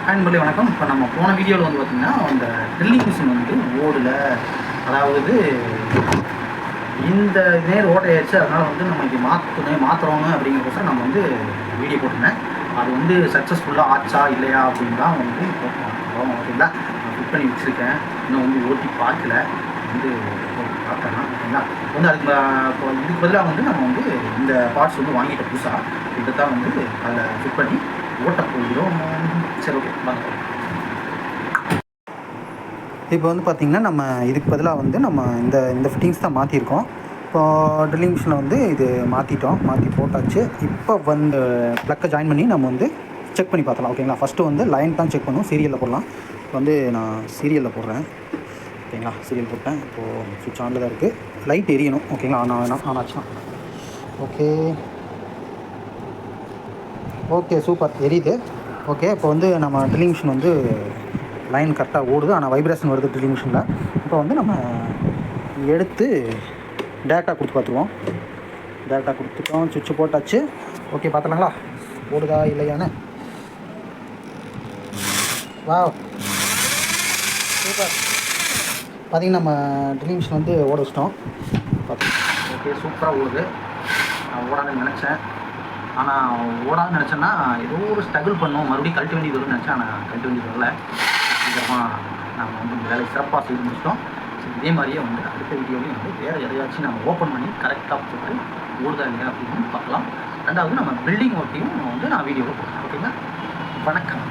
நண்பர்களே வணக்கம். இப்போ நம்ம போன வீடியோவில் வந்து பார்த்திங்கன்னா அந்த ட்ரில்லிங் மிஷின் வந்து ஓடல, அதாவது இந்த நேர் ஓட்டையாச்சு, அதனால் வந்து நம்ம இது மாற்றுறோம் அப்படிங்கிறப்ப நம்ம வந்து வீடியோ போட்டிருந்தேன். அது வந்து சக்ஸஸ்ஃபுல்லாக ஆச்சா இல்லையா அப்படின்னு தான் வந்து போட்டோம். ஓகேங்களா, நான் ஃபிட் பண்ணி வச்சுருக்கேன், இன்னும் வந்து ஓட்டி பார்க்கல, வந்து பார்க்கலாம். ஓகேங்களா, வந்து அதுக்கு இதுக்கு பதிலாக வந்து நம்ம வந்து இந்த பார்ட்ஸ் வந்து வாங்கிட்ட புதுசாக இதை தான் வந்து அதில் ஃபிட் பண்ணி ஓட்ட போகிறோம். சரி, ஓகே வாங்க. இப்போ வந்து பார்த்திங்கன்னா நம்ம இதுக்கு பதிலாக வந்து நம்ம இந்த ஃபிட்டிங்ஸ் தான் மாற்றிருக்கோம். இப்போது ட்ரில்லிங் மிஷினில் வந்து இது மாற்றி போட்டாச்சு. இப்போ வந்து ப்ளக்கை ஜாயின் பண்ணி நம்ம வந்து செக் பண்ணி பார்த்தலாம். ஓகேங்களா, ஃபஸ்ட்டு வந்து லைன் தான் செக் பண்ணுவோம், சீரியலில் போடலாம். இப்போ வந்து நான் சீரியலில் போடுறேன். ஓகேங்களா, சீரியல் போட்டேன். இப்போது சுவிட்ச் ஆனில் தான் இருக்குது, லைட் எரியணும். ஓகேங்களா, ஆன் ஆச்சுன்னா ஓகே சூப்பர், எரியுது. ஓகே, இப்போ வந்து நம்ம ட்ரில்லிங் மிஷின் வந்து லைன் கரெக்டாக ஓடுது, ஆனால் வைப்ரேஷன் வருது ட்ரில்லிங் மிஷினில். இப்போ வந்து நம்ம எடுத்து டேட்டா கொடுத்து பார்த்துருவோம். டேட்டா கொடுத்துட்டோம், சுவிட்சு போட்டாச்சு. ஓகே, பார்த்துலாங்களா ஓடுதா இல்லையான்னு. Wow, super. பார்த்திங்கன்னா நம்ம ட்ரில்லிங் மிஷின் வந்து ஓட வச்சிட்டோம். ஓகே, சூப்பராக ஓடுது. நான் ஓடாதுன்னு நினச்சேன், ஆனால் ஓடாதுன்னு நினச்சேன்னா ஏதோ ஒரு ஸ்ட்ரகிள் பண்ணோம், மறுபடியும் கழட்ட வேண்டியது வரும்னு நினச்சேன். ஆனால் கழட்ட வேண்டியது வரல. சீக்கிரமாக நம்ம வந்து இந்த வேலையை சிறப்பாக செய்து முடிச்சிட்டோம். இதே மாதிரியே வந்து அடுத்த வீடியோலையும் வந்து வேறு எதையாச்சும் நம்ம ஓப்பன் பண்ணி கரெக்டாக போட்டு ஓடுதா இல்லையா அப்படின்னு பார்க்கலாம். ரெண்டாவது நம்ம பில்டிங் ஒர்க்கையும் வந்து நான் வீடியோவில் போடுறேன். ஓகேங்களா, வணக்கம்.